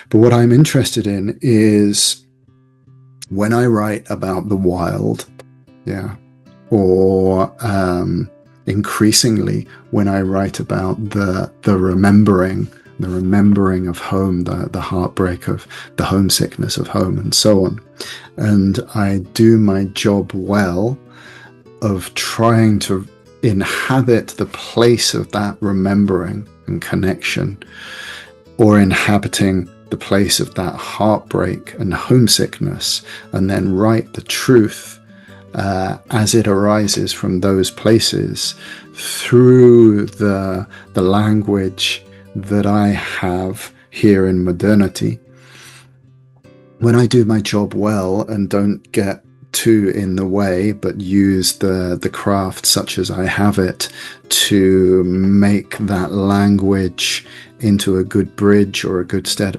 But what I'm interested in is when I write about the wild, yeah, or increasingly when I write about the remembering of home, the heartbreak of the homesickness of home, and so on. And I do my job well of trying to inhabit the place of that remembering and connection, or inhabiting the place of that heartbreak and homesickness, and then write the truth as it arises from those places through the language that I have here in modernity. When I do my job well and don't get too in the way, but use the craft such as I have it to make that language into a good bridge or a good set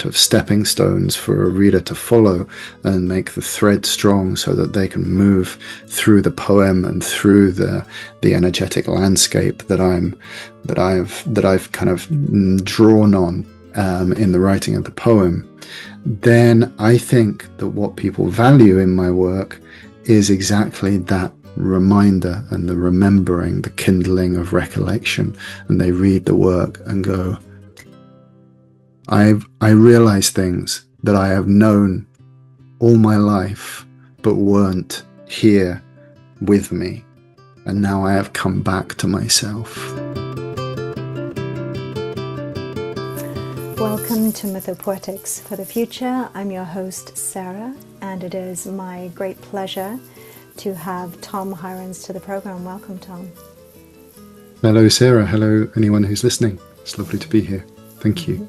of stepping stones for a reader to follow, and make the thread strong so that they can move through the poem and through the energetic landscape that I've kind of drawn on in the writing of the poem. Then I think that what people value in my work is exactly that reminder and the remembering, the kindling of recollection. And they read the work and go, I realize things that I have known all my life, but weren't here with me. And now I have come back to myself. Welcome to Mythopoetics for the Future. I'm your host, Sarah, and it is my great pleasure to have Tom Hirons to the program. Welcome, Tom. Hello, Sarah. Hello, anyone who's listening. It's lovely to be here. Thank you.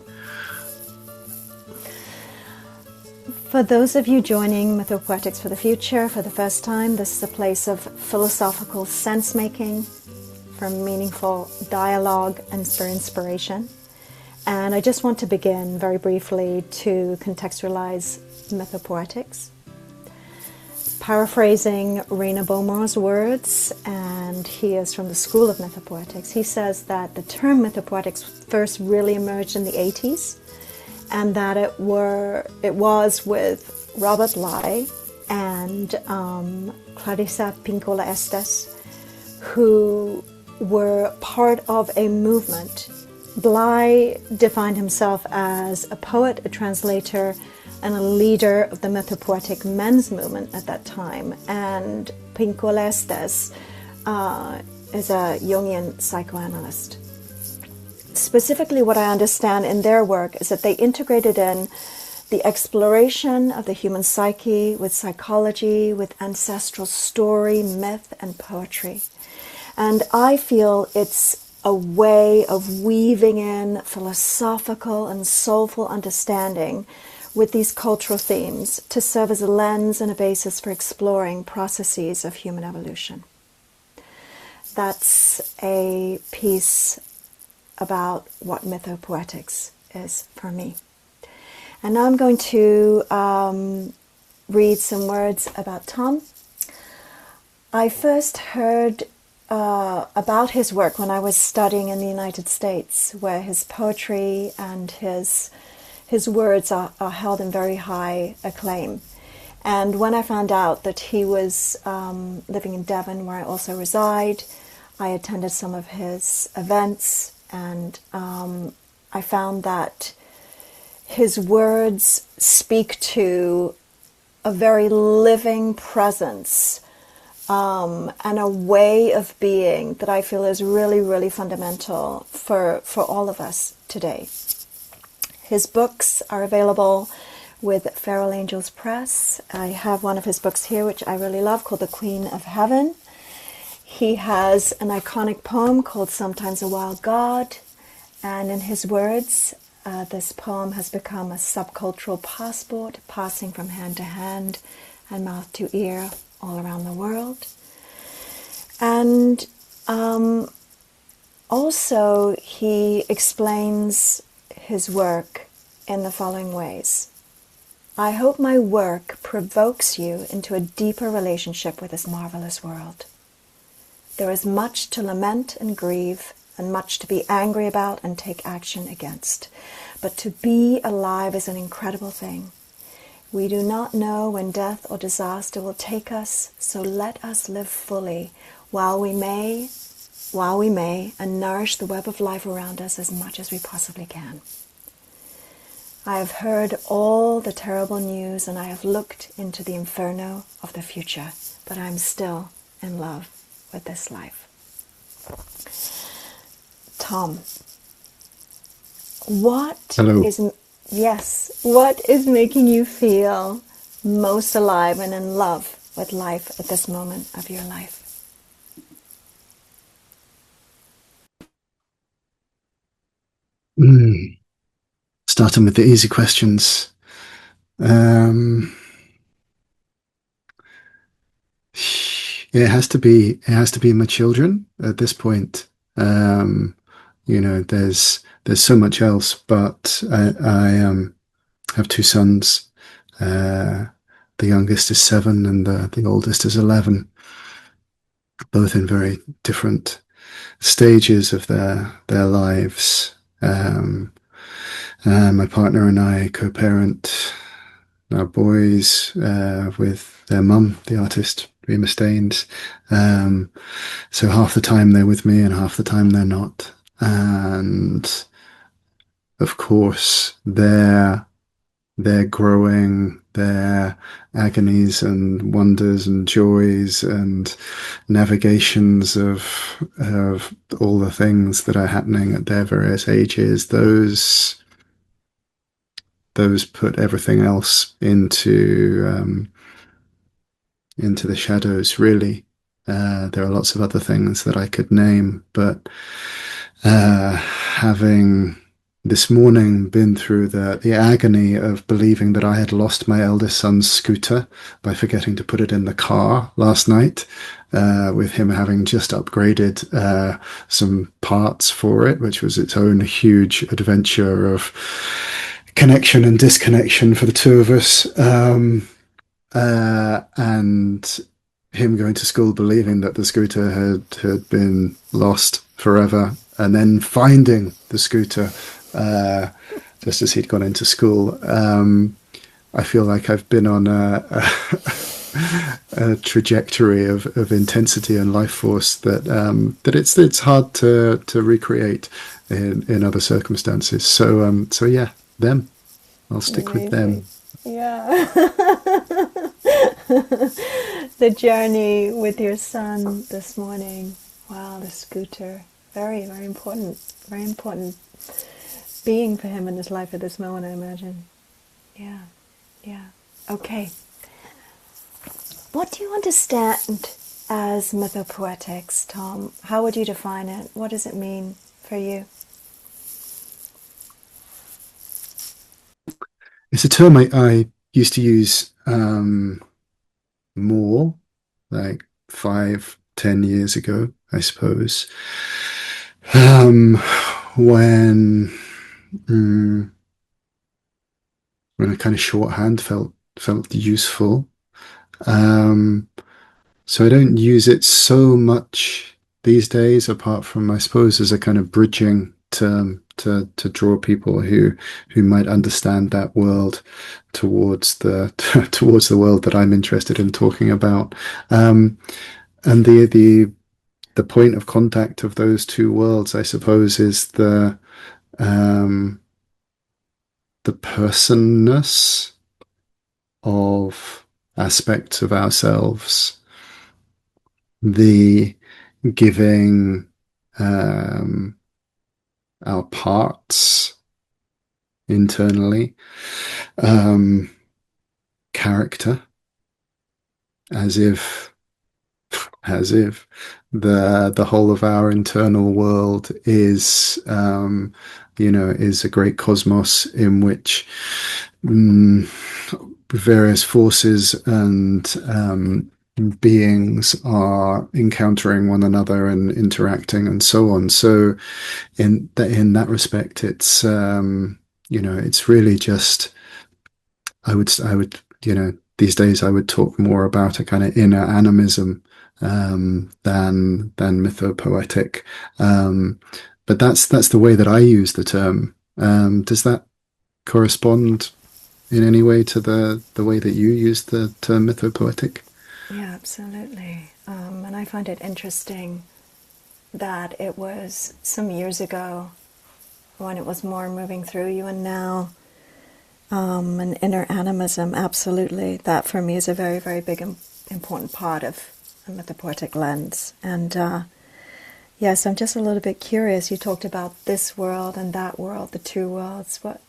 For those of you joining Mythopoetics for the Future for the first time, this is a place of philosophical sense-making, for meaningful dialogue, and for inspiration. And I just want to begin very briefly to contextualize Mythopoetics. Paraphrasing Rainer Beaumont's words, and he is from the School of Mythopoetics, he says that the term Mythopoetics first really emerged in the 80s, and that it was with Robert Bly and Clarissa Pinkola Estes, who were part of a movement. Bly defined himself as a poet, a translator, and a leader of the mythopoetic men's movement at that time. And Pinkola Estes is a Jungian psychoanalyst. Specifically, what I understand in their work is that they integrated in the exploration of the human psyche with psychology, with ancestral story, myth, and poetry. And I feel it's a way of weaving in philosophical and soulful understanding with these cultural themes to serve as a lens and a basis for exploring processes of human evolution. That's a piece about what mythopoetics is for me. And now I'm going to read some words about Tom. I first heard about his work when I was studying in the United States, where his poetry and his words are held in very high acclaim. And when I found out that he was living in Devon, where I also reside, I attended some of his events, and I found that his words speak to a very living presence and a way of being that I feel is really, really fundamental for all of us today. His books are available with Feral Angels Press. I have one of his books here, which I really love, called The Queen of Heaven. He has an iconic poem called Sometimes a Wild God, and in his words, this poem has become a subcultural passport, passing from hand to hand and mouth to ear all around the world. And also he explains his work in the following ways. I hope my work provokes you into a deeper relationship with this marvelous world. There is much to lament and grieve, and much to be angry about and take action against. but to be alive is an incredible thing. We do not know when death or disaster will take us, so let us live fully while we may, and nourish the web of life around us as much as we possibly can. I have heard all the terrible news, and I have looked into the inferno of the future, but I am still in love with this life. Tom, what is making you feel most alive and in love with life at this moment of your life? Starting with the easy questions. It has to be my children at this point. There's so much else, but I have two sons. The youngest is 7 and the oldest is 11, both in very different stages of their lives. My partner and I co-parent our boys with their mum, the artist Rima Staines. So half the time they're with me and half the time they're not. And of course, they're growing their agonies and wonders and joys and navigations of all the things that are happening at their various ages. Those put everything else into the shadows, really. There are lots of other things that I could name, but having this morning been through the agony of believing that I had lost my eldest son's scooter by forgetting to put it in the car last night, with him having just upgraded some parts for it, which was its own huge adventure of connection and disconnection for the two of us. And him going to school believing that the scooter had been lost forever, and then finding the scooter just as he'd gone into school. I feel like I've been on a trajectory of intensity and life force that it's hard to recreate in other circumstances. So yeah, them. I'll stick with them. Yeah. The journey with your son this morning. Wow, the scooter. Very, very important. Very important being for him in his life at this moment, I imagine. Yeah. Yeah. Okay. What do you understand as mythopoetics, Tom? How would you define it? What does it mean for you? It's a term I used to use more, like 5-10 years ago, I suppose. When a kind of shorthand felt useful. So I don't use it so much these days, apart from, I suppose, as a kind of bridging term to draw people who might understand that world towards the towards the world that I'm interested in talking about. And the point of contact of those two worlds, I suppose, is the personness of aspects of ourselves, the giving our parts internally character, as if the whole of our internal world is is a great cosmos in which various forces and beings are encountering one another and interacting and so on. So in that respect, it's it's really just, I would these days I would talk more about a kind of inner animism than mythopoetic. But that's the way that I use the term. Does that correspond in any way to the way that you use the term mythopoetic? Yeah, absolutely. And I find it interesting that it was some years ago when it was more moving through you, and now an inner animism, absolutely. That for me is a very, very big, important part of a mythopoetic lens. And yes, I'm just a little bit curious. You talked about this world and that world, the two worlds. What,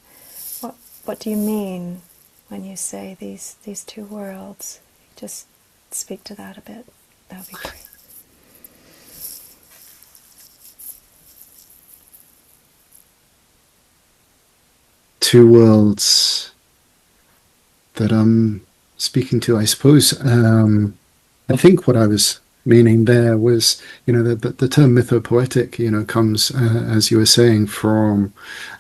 what do you mean when you say these two worlds? Just speak to that a bit. That would be great. Two worlds that I'm speaking to, I suppose. I think what I was meaning there was, the term mythopoetic, comes, as you were saying, from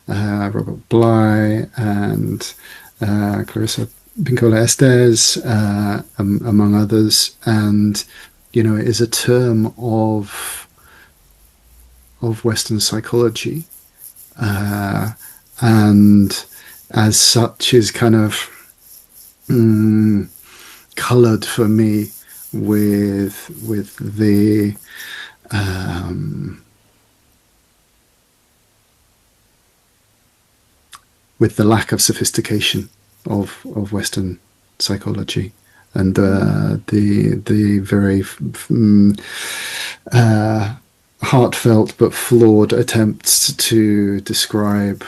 Robert Bly and Clarissa Pinkola Estes, among others, and it is a term of Western psychology, and as such is kind of coloured for me with the lack of sophistication of Western psychology, and the very heartfelt but flawed attempts to describe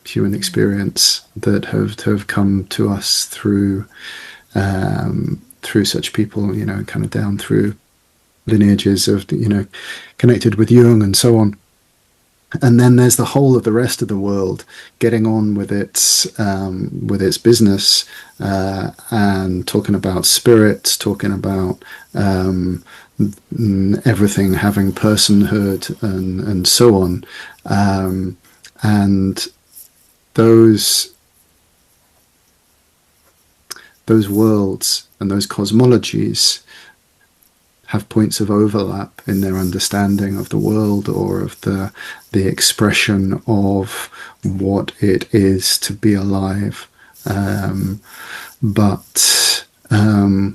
human experience that have come to us through such people, kind of down through lineages of, connected with Jung and so on. And then there's the whole of the rest of the world getting on with its business, and talking about spirits, talking about everything having personhood and so on, and those worlds and those cosmologies have points of overlap in their understanding of the world, or of the expression of what it is to be alive. But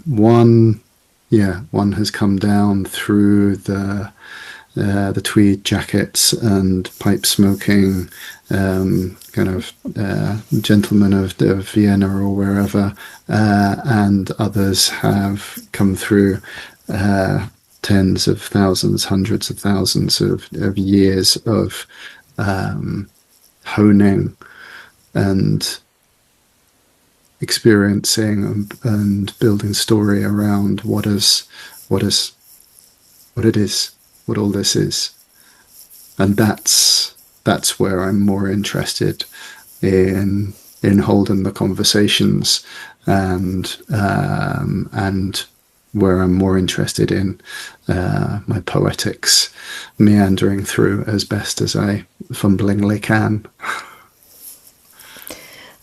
one has come down through the tweed jackets and pipe smoking kind of gentlemen of Vienna or wherever, and others have come through tens of thousands, hundreds of thousands of years of honing and experiencing and building story around what it is, what all this is. And that's where I'm more interested in holding the conversations, and where I'm more interested in my poetics meandering through as best as I fumblingly can.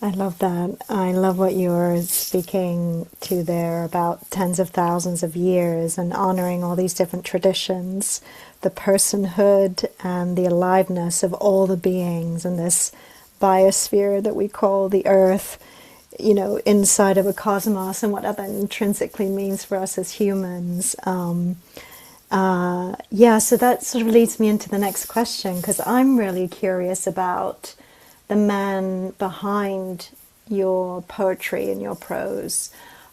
I love that. I love what you were speaking to there about tens of thousands of years and honoring all these different traditions, the personhood and the aliveness of all the beings in this biosphere that we call the Earth, inside of a cosmos, and what that intrinsically means for us as humans. So that sort of leads me into the next question, because I'm really curious about the man behind your poetry and your prose.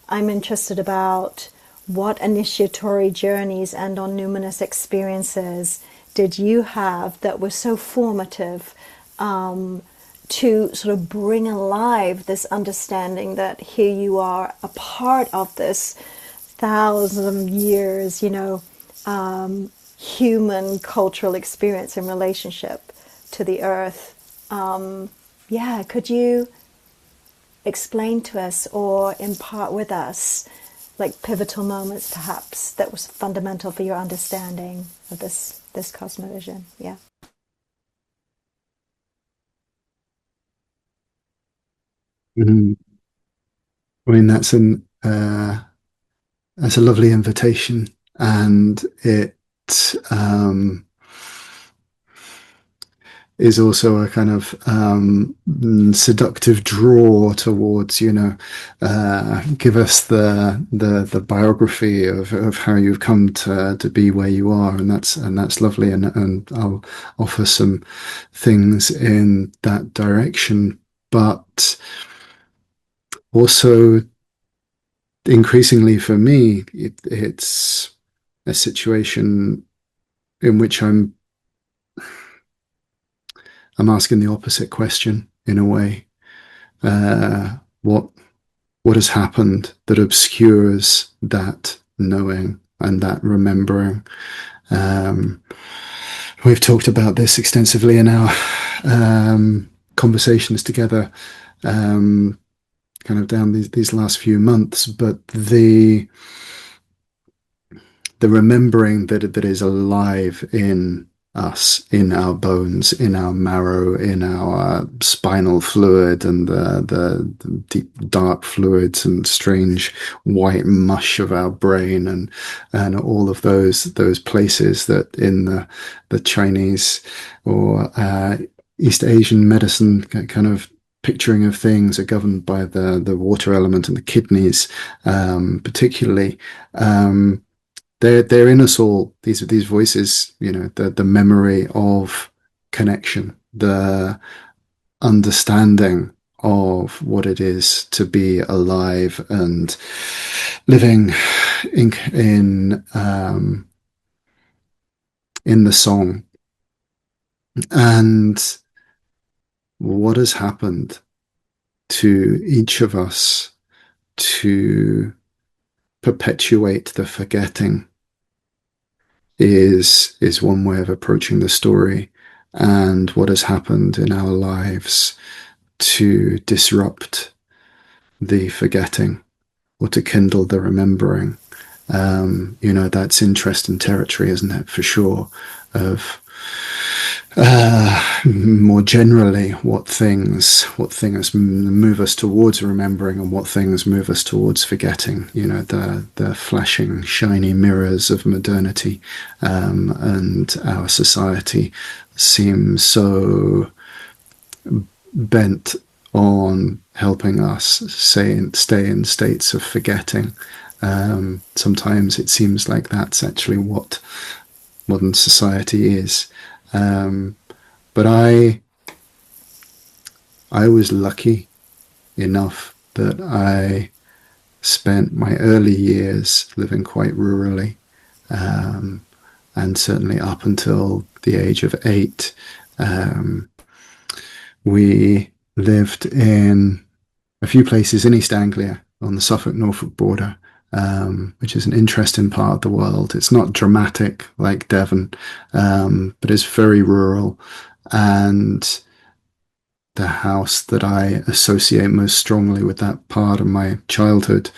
I'm interested about what initiatory journeys and or numinous experiences did you have that were so formative, to sort of bring alive this understanding that here you are, a part of this 1,000 years, human cultural experience and relationship to the earth. Could you explain to us or impart with us, like pivotal moments perhaps, that was fundamental for your understanding of this cosmovision? Yeah. Mm. I mean, that's a lovely invitation, and it um, is also a kind of seductive draw towards, give us the biography of how you've come to be where you are, and that's lovely, and I'll offer some things in that direction, but also increasingly for me, it's a situation in which I'm asking the opposite question in a way. What has happened that obscures that knowing and that remembering? Um, we've talked about this extensively in our conversations together, kind of down these last few months. But the remembering that is alive in us, in our bones, in our marrow, in our spinal fluid, and the deep dark fluids and strange white mush of our brain, and all of those places that in the Chinese or East Asian medicine kind of picturing of things are governed by the water element and the kidneys, particularly. They're in us all. These voices, the memory of connection, the understanding of what it is to be alive and living in the song. And what has happened to each of us to perpetuate the forgetting is one way of approaching the story, and what has happened in our lives to disrupt the forgetting or to kindle the remembering. That's interest in territory, isn't it? For sure. Of more generally, what things move us towards remembering, and what things move us towards forgetting. The flashing, shiny mirrors of modernity, and our society seems so bent on helping us stay in states of forgetting. Sometimes it seems like that's actually what modern society is. But I was lucky enough that I spent my early years living quite rurally, and certainly up until the age of 8, we lived in a few places in East Anglia on the Suffolk-Norfolk border, which is an interesting part of the world. It's not dramatic like Devon, but it's very rural. And the house that I associate most strongly with that part of my childhood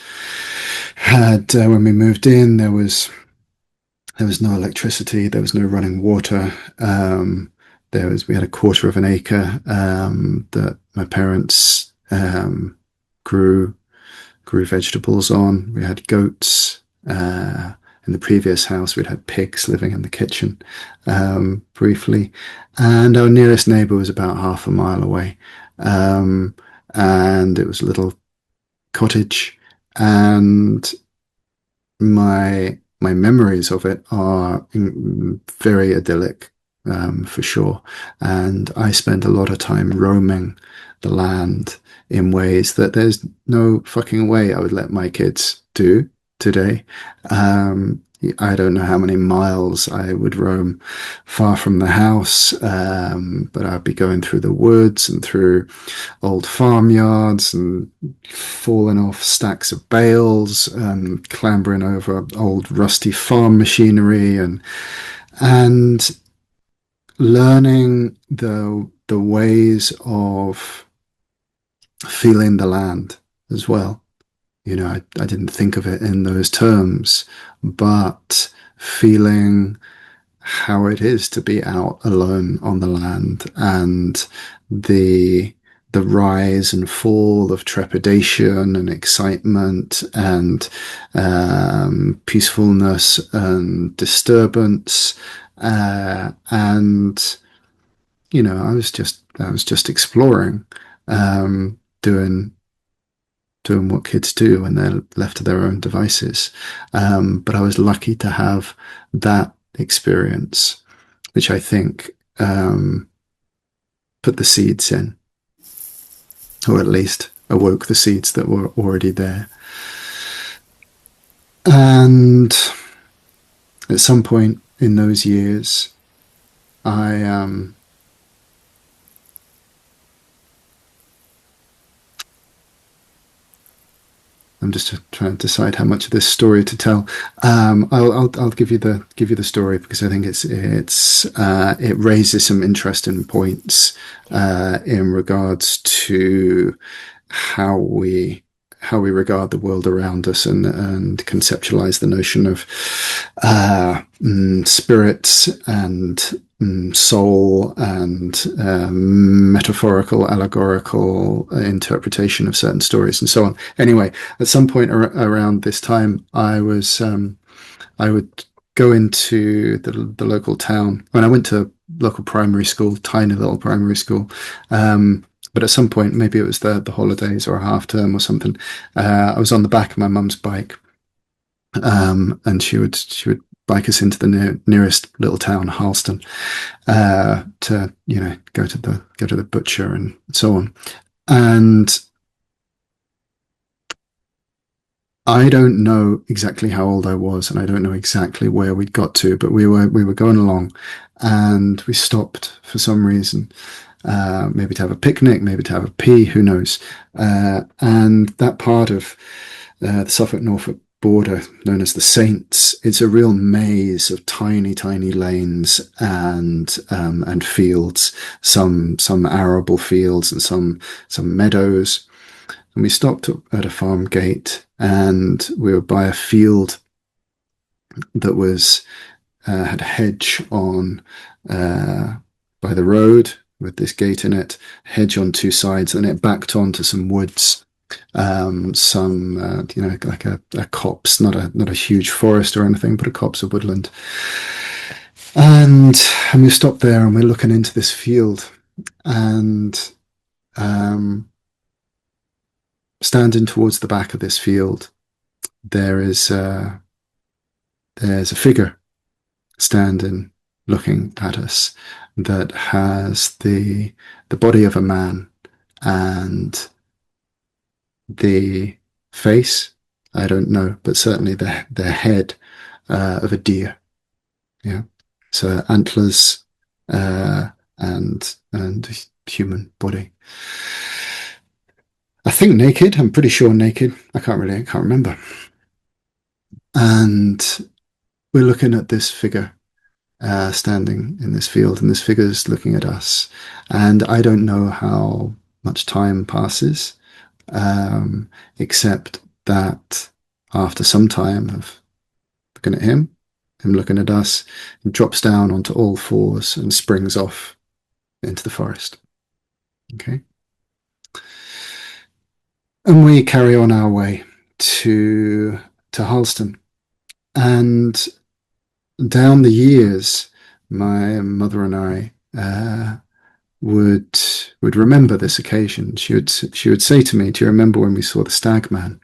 had, when we moved in, there was no electricity, there was no running water. We had a quarter of an acre that my parents grew vegetables on. We had goats. In the previous house, we'd had pigs living in the kitchen, briefly. And our nearest neighbour was about half a mile away. And it was a little cottage. And my memories of it are very idyllic, for sure. And I spent a lot of time roaming the land in ways that there's no fucking way I would let my kids do today. I don't know how many miles I would roam far from the house, but I'd be going through the woods and through old farmyards and falling off stacks of bales and clambering over old rusty farm machinery and learning the ways of feeling the land as well. I didn't think of it in those terms, but feeling how it is to be out alone on the land, and the rise and fall of trepidation and excitement and peacefulness and disturbance, and I was just exploring, doing what kids do when they're left to their own devices. But I was lucky to have that experience, which I think put the seeds in, or at least awoke the seeds that were already there. And at some point in those years, I I'm just trying to decide how much of this story to tell. I'll give you the story because I think it raises some interesting points in regards to how we regard the world around us and conceptualize the notion of spirits and soul and metaphorical, allegorical interpretation of certain stories and so on. Anyway, at some point around this time, I would go into the local town. When I went to local primary school, tiny little primary school. But at some point, maybe it was the holidays or a half term or something, I was on the back of my mum's bike, and she would bike us into the nearest little town, Harleston, to go to the butcher and so on. And I don't know exactly how old I was, and I don't know exactly where we'd got to, but we were going along, and we stopped for some reason. Maybe to have a picnic, maybe to have a pee, who knows? And that part of the Suffolk-Norfolk border, known as the Saints, it's a real maze of tiny, tiny lanes and fields, some arable fields and some meadows. And we stopped at a farm gate, and we were by a field that was had a hedge on by the road, with this gate in it, hedge on two sides, and it backed onto some woods, like a copse, not a huge forest or anything, but a copse of woodland. And we stopped there, and we're looking into this field, and standing towards the back of this field, there's a figure standing, looking at us, that has the body of a man and the face, I don't know, but certainly the head of a deer. Yeah, so antlers and human body. I think naked. I'm pretty sure naked. I can't remember. And we're looking at this figure standing in this field, and this figure's looking at us. And I don't know how much time passes, except that after some time of looking at him looking at us, he drops down onto all fours and springs off into the forest. Okay. And we carry on our way to Harleston. And down the years, my mother and I would remember this occasion. She would say to me, "Do you remember when we saw the stag man?"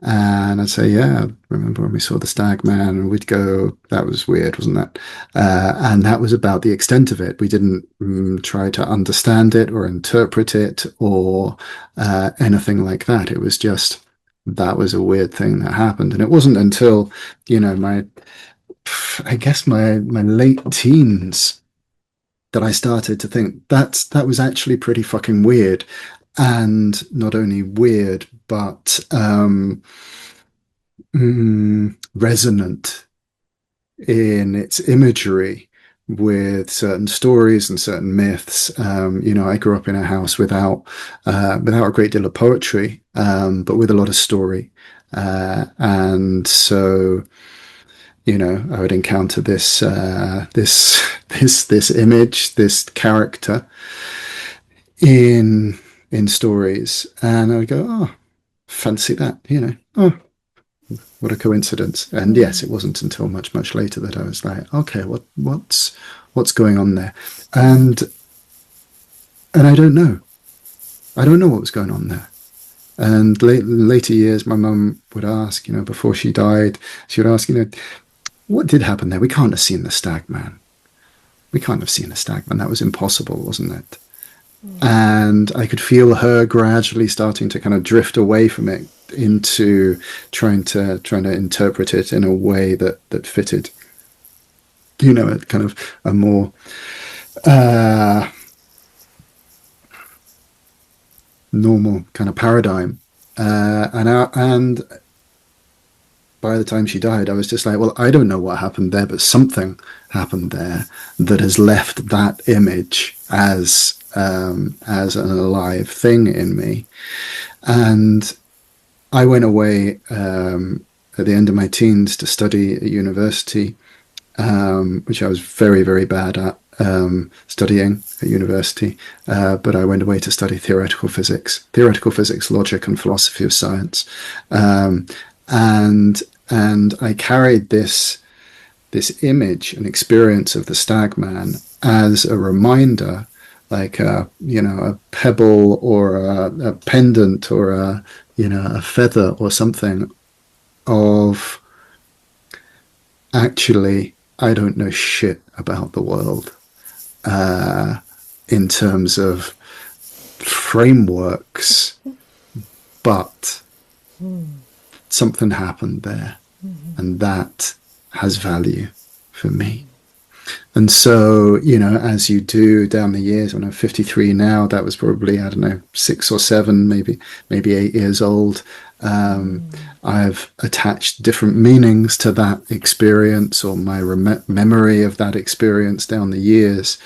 And I'd say, "Yeah, I remember when we saw the stag man." And we'd go, "That was weird, wasn't that?" And that was about the extent of it. We didn't try to understand it or interpret it or anything like that. It was just, that was a weird thing that happened. And it wasn't until, I guess my late teens that I started to think that was actually pretty fucking weird. And not only weird, but resonant in its imagery with certain stories and certain myths. I grew up in a house without a great deal of poetry, but with a lot of story. And so, I would encounter this image, this character in stories, and I would go, "Oh, fancy that," "Oh, what a coincidence." And yes, it wasn't until much later that I was like, "Okay, what's what's going on there? And I don't know. I don't know what was going on there. And later years, my mum would ask, before she died, she would ask, what did happen there? We can't have seen the stag man. We can't have seen a stag man. That was impossible, wasn't it? And I could feel her gradually starting to kind of drift away from it into trying to interpret it in a way that fitted, a kind of a more normal kind of paradigm. And by the time she died, I was just like, well, I don't know what happened there, but something happened there that has left that image as an alive thing in me. And I went away at the end of my teens to study at university, which I was very, very bad at studying at university. But I went away to study theoretical physics, logic, and philosophy of science. And I carried this image and experience of the stag man as a reminder, like a pebble or a pendant or a feather or something, of actually I don't know shit about the world in terms of frameworks, but something happened there, and that has value for me. And so, as you do down the years, when I'm 53 now, that was probably, I don't know, 6 or 7, maybe 8 years old. I've attached different meanings to that experience, or my memory of that experience down the years,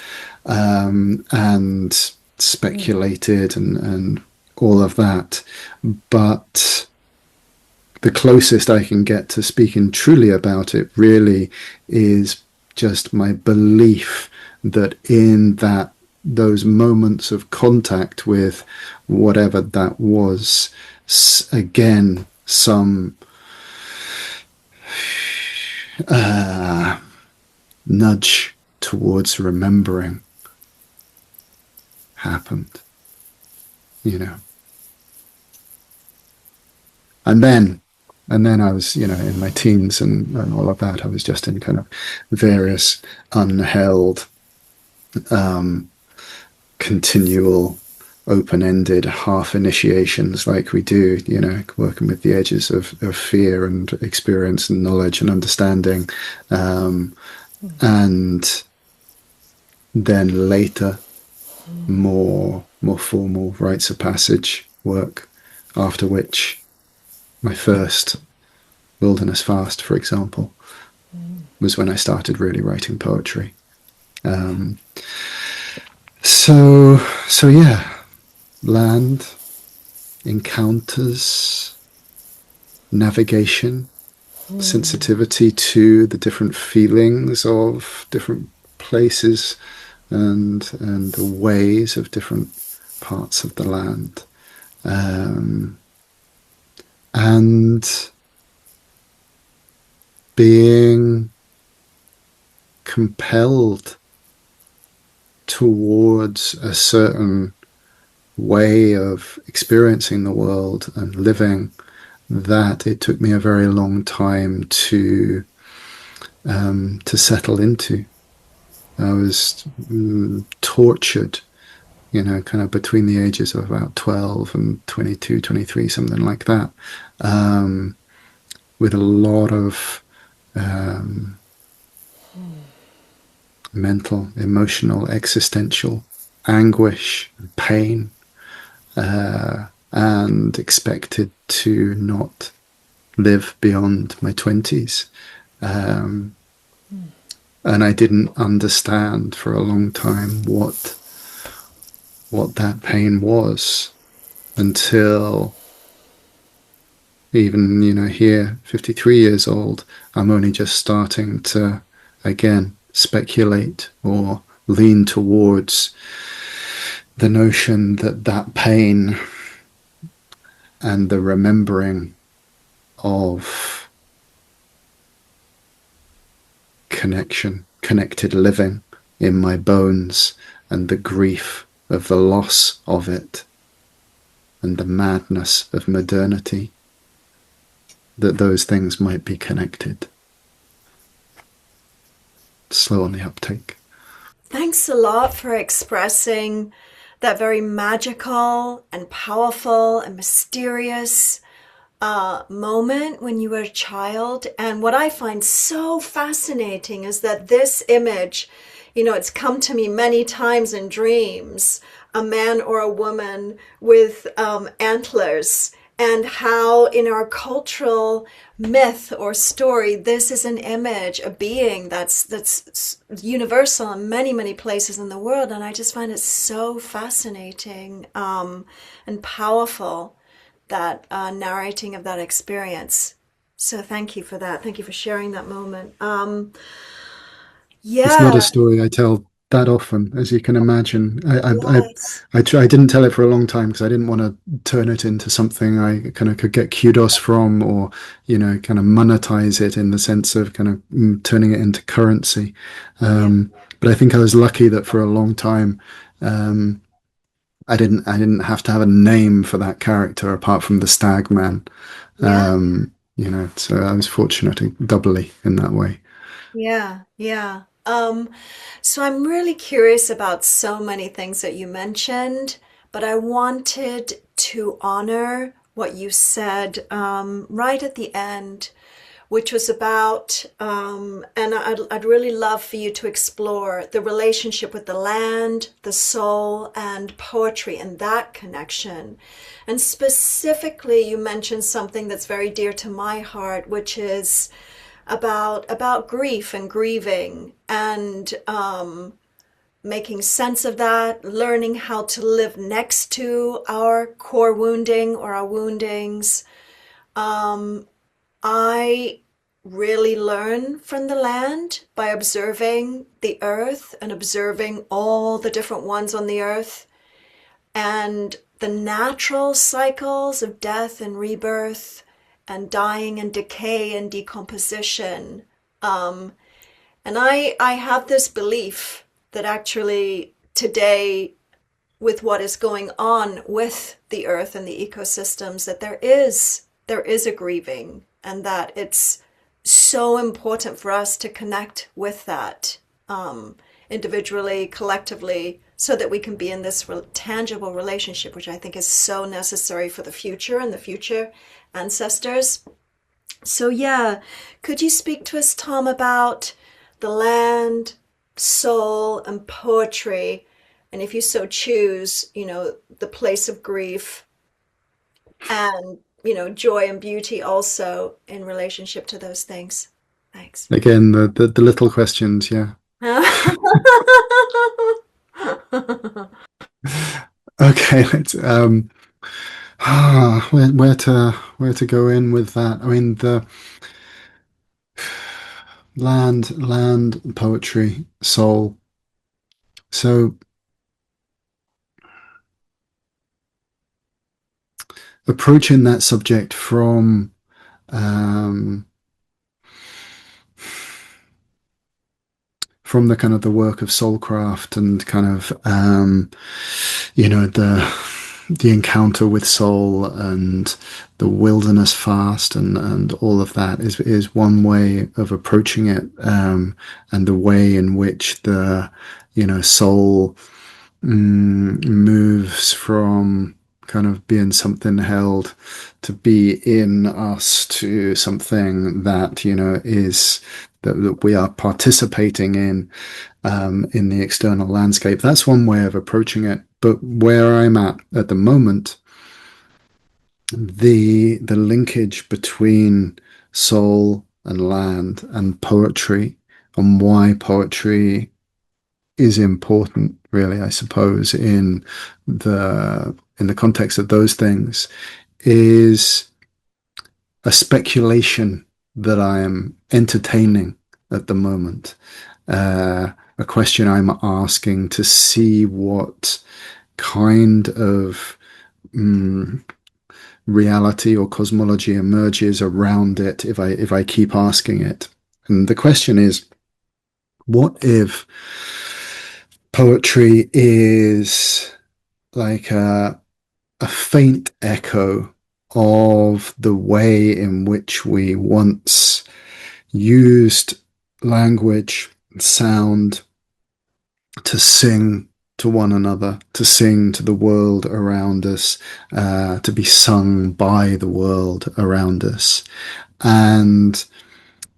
and speculated and all of that. But the closest I can get to speaking truly about it really is just my belief that in those moments of contact with whatever that was, again, some nudge towards remembering happened, And then I was, in my teens and all of that, I was just in kind of various unheld, continual, open-ended half initiations like we do, working with the edges of fear and experience and knowledge and understanding. And then later, more formal rites of passage work, after which my first wilderness fast, for example, was when I started really writing poetry. So yeah, land, encounters, navigation, sensitivity to the different feelings of different places and the ways of different parts of the land. And being compelled towards a certain way of experiencing the world and living that it took me a very long time to settle into. I was tortured, kind of between the ages of about 12 and 22, 23, something like that, with a lot of mental, emotional, existential anguish and pain, and expected to not live beyond my 20s. And I didn't understand for a long time what that pain was, until even, here, 53 years old, I'm only just starting to, again, speculate or lean towards the notion that pain and the remembering of connection, connected living, in my bones, and the grief of the loss of it, and the madness of modernity, that those things might be connected. Slow on the uptake. Thanks a lot for expressing that very magical and powerful and mysterious moment when you were a child. And what I find so fascinating is that this image, it's come to me many times in dreams, a man or a woman with antlers, and how in our cultural myth or story, this is an image, a being that's universal in many, many places in the world. And I just find it so fascinating and powerful, that narrating of that experience. So thank you for that. Thank you for sharing that moment. It's not Yeah, a story I tell that often, as you can imagine. yes, I didn't tell it for a long time because I didn't want to turn it into something I kind of could get kudos from, or, kind of monetize it in the sense of kind of turning it into currency. yeah, But I think I was lucky that for a long time, um, I didn't have to have a name for that character apart from the Stag Man. yeah, So I was fortunate doubly in that way. yeah, yeah. So I'm really curious about so many things that you mentioned, but I wanted to honor what you said right at the end, which was about, and I'd really love for you to explore the relationship with the land, the soul, and poetry and that connection. And specifically, you mentioned something that's very dear to my heart, which is about grief and grieving, and making sense of that, learning how to live next to our core wounding or our woundings. I really learn from the land by observing the earth and observing all the different ones on the earth and the natural cycles of death and rebirth and dying and decay and decomposition. And I have this belief that actually today, with what is going on with the earth and the ecosystems, that there is a grieving, and that it's so important for us to connect with that, individually, collectively, so that we can be in this tangible relationship, which I think is so necessary for the future and the future ancestors. So yeah, could you speak to us, Tom, about the land, soul, and poetry, and if you so choose, the place of grief, and joy and beauty also in relationship to those things. Thanks. Again, the little questions, yeah. Okay, let's where to go in with that? I mean, the land, poetry, soul. So approaching that subject um, from the kind of the work of soulcraft and kind of the encounter with soul and the wilderness fast and all of that is one way of approaching it, and the way in which the soul moves from kind of being something held to be in us to something that is that we are participating in the external landscape. That's one way of approaching it. But where I'm at the moment, the linkage between soul and land and poetry, and why poetry is important, really, I suppose, in the context of those things, is a speculation that I am entertaining at the moment. A question I'm asking to see what kind of reality or cosmology emerges around it if I keep asking it. And the question is, what if Poetry is like a faint echo of the way in which we once used language and sound to sing to one another, to sing to the world around us, to be sung by the world around us. And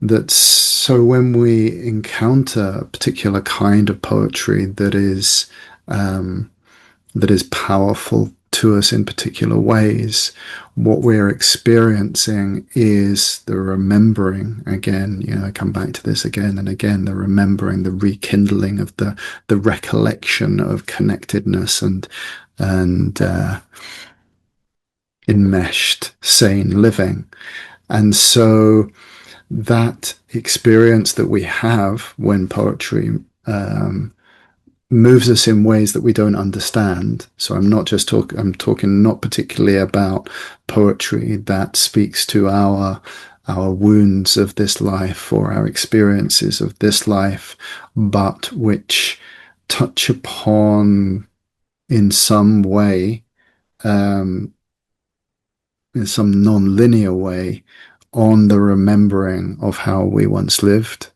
that so when we encounter a particular kind of poetry that is powerful to us in particular ways, what we're experiencing is the remembering again. I come back to this again and again, the remembering, the rekindling of the recollection of connectedness and enmeshed, sane living. And so that experience that we have when poetry moves us in ways that we don't understand. So I'm talking not particularly about poetry that speaks to our wounds of this life or our experiences of this life, but which touch upon in some way, in some non-linear way, on the remembering of how we once lived,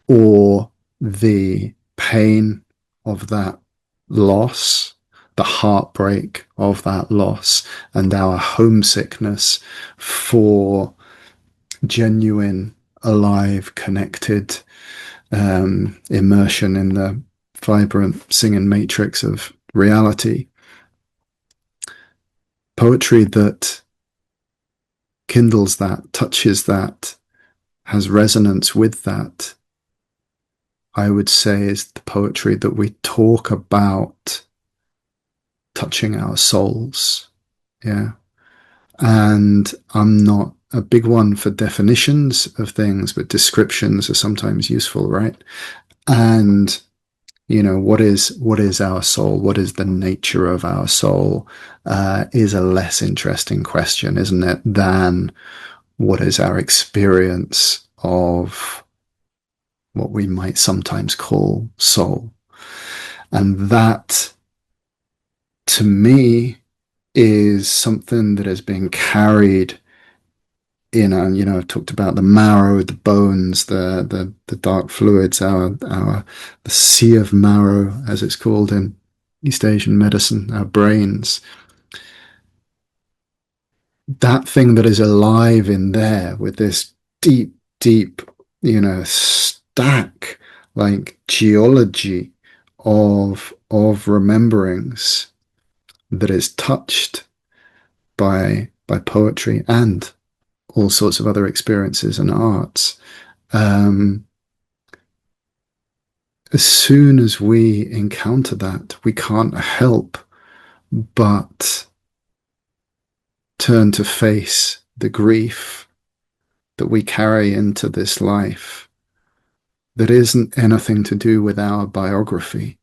or the pain of that loss, the heartbreak of that loss, and our homesickness for genuine, alive, connected immersion in the vibrant singing matrix of reality. Poetry that kindles that, touches that, has resonance with that, I would say is the poetry that we talk about touching our souls. Yeah. And I'm not a big one for definitions of things, but descriptions are sometimes useful, right? And what is our soul? What is the nature of our soul? Is a less interesting question, isn't it, than what is our experience of what we might sometimes call soul. And that, to me, is something that is being carried in, I've talked about the marrow, the bones, the dark fluids, the sea of marrow, as it's called in East Asian medicine, our brains. That thing that is alive in there with this deep, deep, stack, like geology of rememberings that is touched by poetry and all sorts of other experiences and arts. As soon as we encounter that, we can't help but turn to face the grief that we carry into this life that isn't anything to do with our biography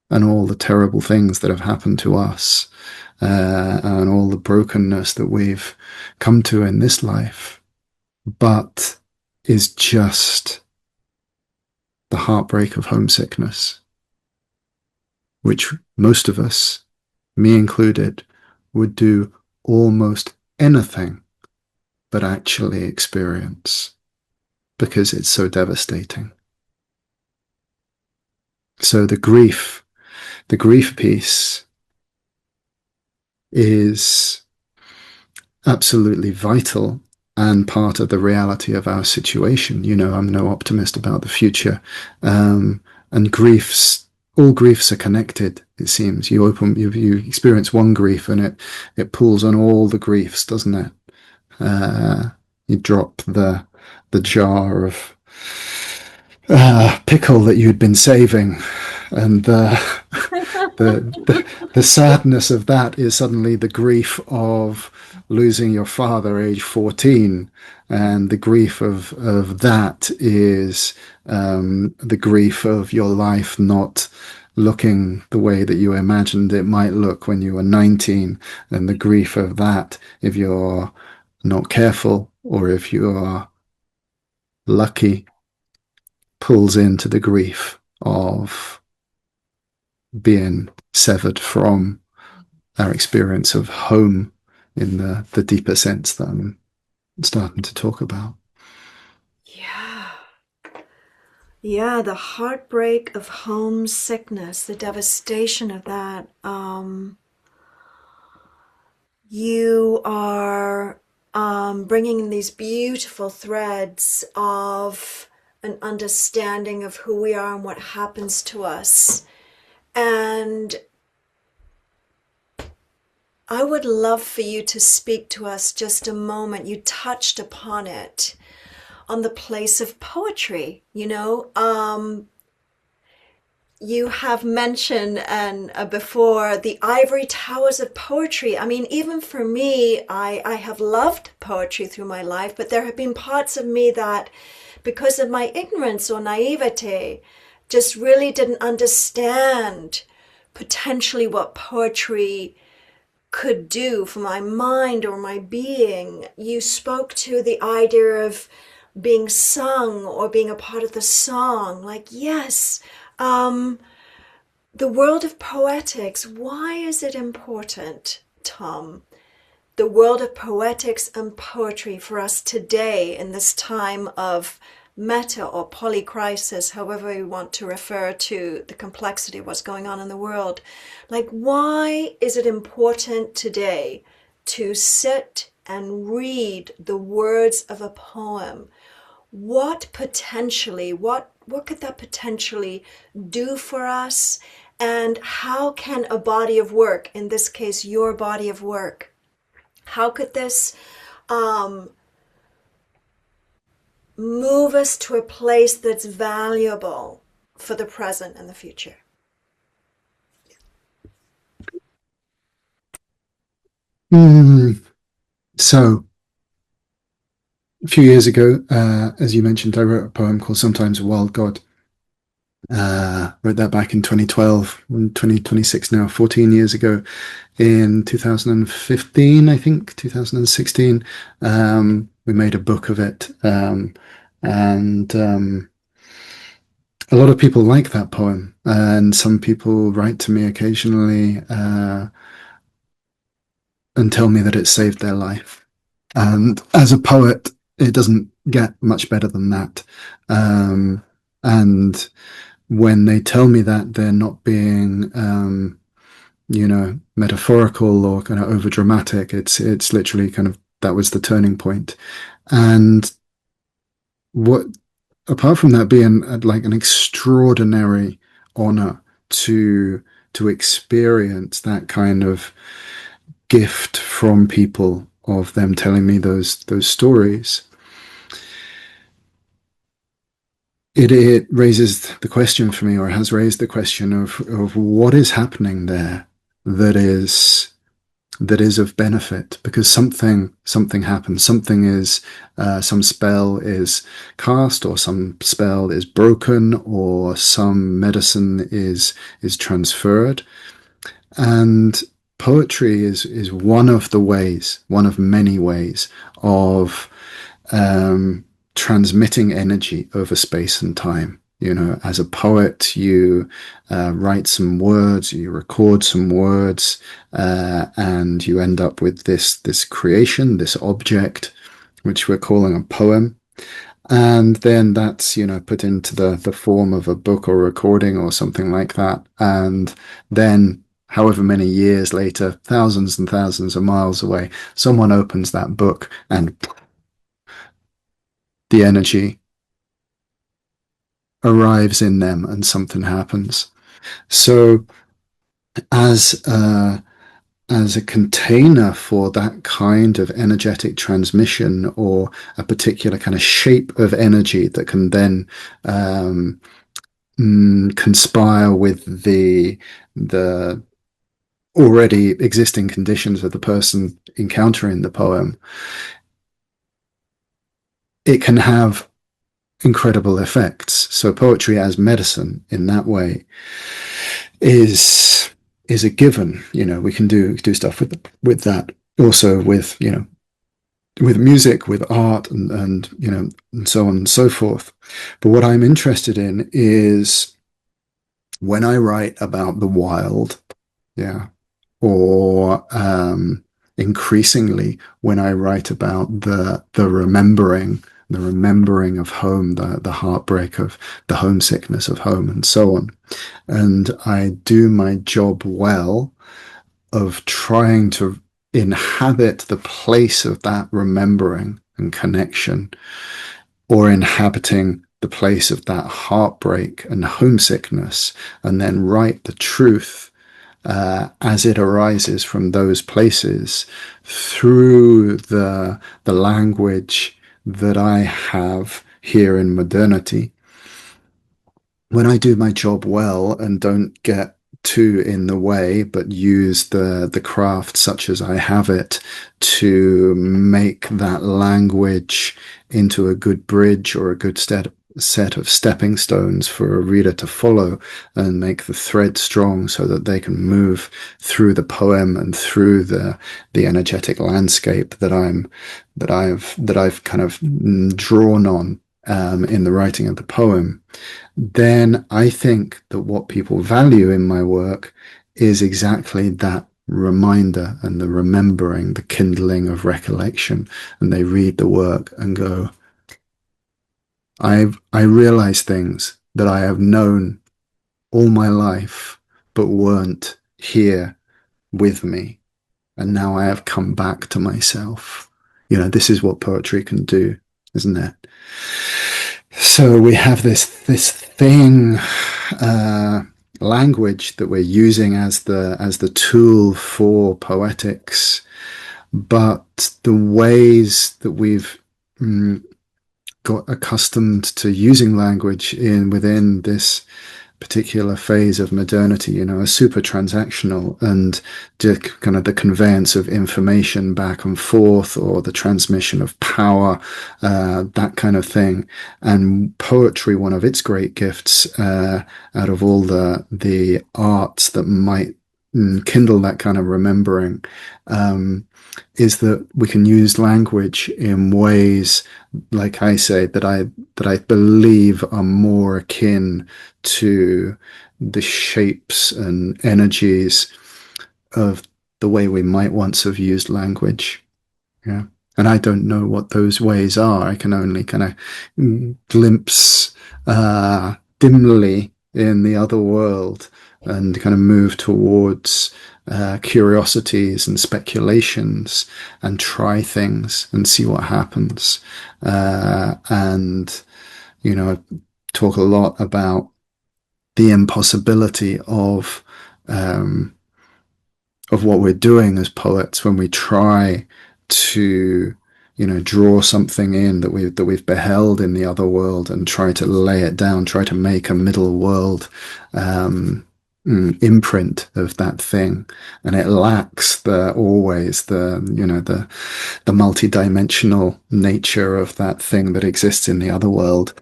and all the terrible things that have happened to us, and all the brokenness that we've come to in this life, but is just the heartbreak of homesickness, which most of us, me included, would do almost anything but actually experience, because it's so devastating. So the grief piece is absolutely vital and part of the reality of our situation. I'm no optimist about the future. And all griefs are connected, it seems. You experience one grief and it pulls on all the griefs, doesn't it? You drop the jar of pickle that you'd been saving, and the sadness of that is suddenly the grief of losing your father age 14, and the grief of that is the grief of your life not looking the way that you imagined it might look when you were 19, and the grief of that, if you're not careful or if you are lucky, pulls into the grief of being severed from our experience of home in the deeper sense that I'm starting to talk about. Yeah. Yeah, the heartbreak of homesickness, the devastation of that. You are bringing in these beautiful threads of an understanding of who we are and what happens to us. And I would love for you to speak to us just a moment. You touched upon it, on the place of poetry, you have mentioned and before the ivory towers of poetry. I mean, even for me, I have loved poetry through my life, but there have been parts of me that, because of my ignorance or naivete, just really didn't understand potentially what poetry could do for my mind or my being. You spoke to the idea of being sung or being a part of the song. Like, yes, the world of poetics, why is it important, Tom? The world of poetics and poetry for us today in this time of meta or polycrisis, however we want to refer to the complexity of what's going on in the world. Like, why is it important today to sit and read the words of a poem? What potentially, what could that potentially do for us? And how can a body of work, in this case, your body of work, how could this move us to a place that's valuable for the present and the future? So, a few years ago, as you mentioned, I wrote a poem called Sometimes a Wild God. Wrote that back in 2012, 2026 now, 14 years ago. In 2015, I think, 2016, we made a book of it. And a lot of people like that poem. And some people write to me occasionally and tell me that it saved their life. And as a poet, it doesn't get much better than that. And when they tell me that, they're not being, metaphorical or kind of over dramatic. It's literally kind of that was the turning point. And what, apart from that being like an extraordinary honor to experience that kind of gift from people of them telling me those stories, it raises the question for me, or has raised the question of what is happening there that is of benefit, because something happens, something is some spell is cast, or some spell is broken, or some medicine is transferred. And poetry is one of the ways, one of many ways of transmitting energy over space and time. As a poet, you write some words, you record some words, and you end up with this creation, this object, which we're calling a poem. And then that's, put into the form of a book or recording or something like that. And then, however many years later, thousands and thousands of miles away, someone opens that book and the energy arrives in them and something happens. So as a container for that kind of energetic transmission, or a particular kind of shape of energy that can then conspire with the already existing conditions of the person encountering the poem, it can have incredible effects. So poetry as medicine in that way is a given. We can do stuff with that. Also with with music, with art, and and so on and so forth. But what I'm interested in is when I write about the wild, yeah, or increasingly when I write about the remembering of home, the heartbreak of the homesickness of home, and so on. And I do my job well of trying to inhabit the place of that remembering and connection, or inhabiting the place of that heartbreak and homesickness, and then write the truth as it arises from those places through the language that I have here in modernity. When I do my job well and don't get too in the way, but use the craft such as I have it to make that language into a good bridge or a good set of stepping stones for a reader to follow, and make the thread strong so that they can move through the poem and through the energetic landscape that I've kind of drawn on in the writing of the poem. Then I think that what people value in my work is exactly that reminder and the remembering, the kindling of recollection. And they read the work and go, I realize things that I have known all my life, but weren't here with me. And now I have come back to myself. This is what poetry can do, isn't it? So we have this thing, language that we're using as the tool for poetics, but the ways that we've got accustomed to using language within this particular phase of modernity, are super transactional, and kind of the conveyance of information back and forth, or the transmission of power, that kind of thing. And poetry, one of its great gifts, out of all the arts that might kindle that kind of remembering, is that we can use language in ways, like I say, that I believe are more akin to the shapes and energies of the way we might once have used language. Yeah. And I don't know what those ways are. I can only kind of glimpse dimly in the other world, and kind of move towards curiosities and speculations, and try things and see what happens. And, talk a lot about the impossibility of what we're doing as poets when we try to draw something in that we've beheld in the other world, and try to lay it down, try to make a middle world imprint of that thing, and it lacks always the multi-dimensional nature of that thing that exists in the other world,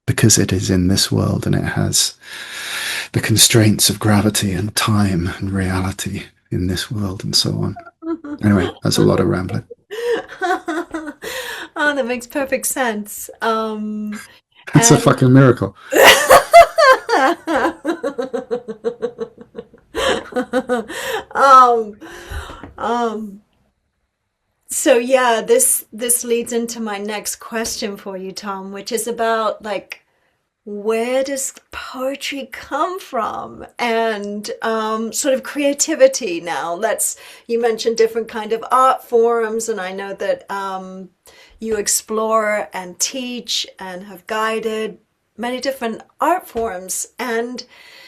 because it is in this world, and it has the constraints of gravity and time and reality in this world, and so on. Anyway, that's a lot of rambling. Oh, that makes perfect sense. It's a And fucking miracle. um, um, so yeah, this leads into my next question for you, Tom, which is about like, where does poetry come from, and sort of creativity. Now you mentioned different kind of art forms, and I know that you explore and teach and have guided many different art forms, and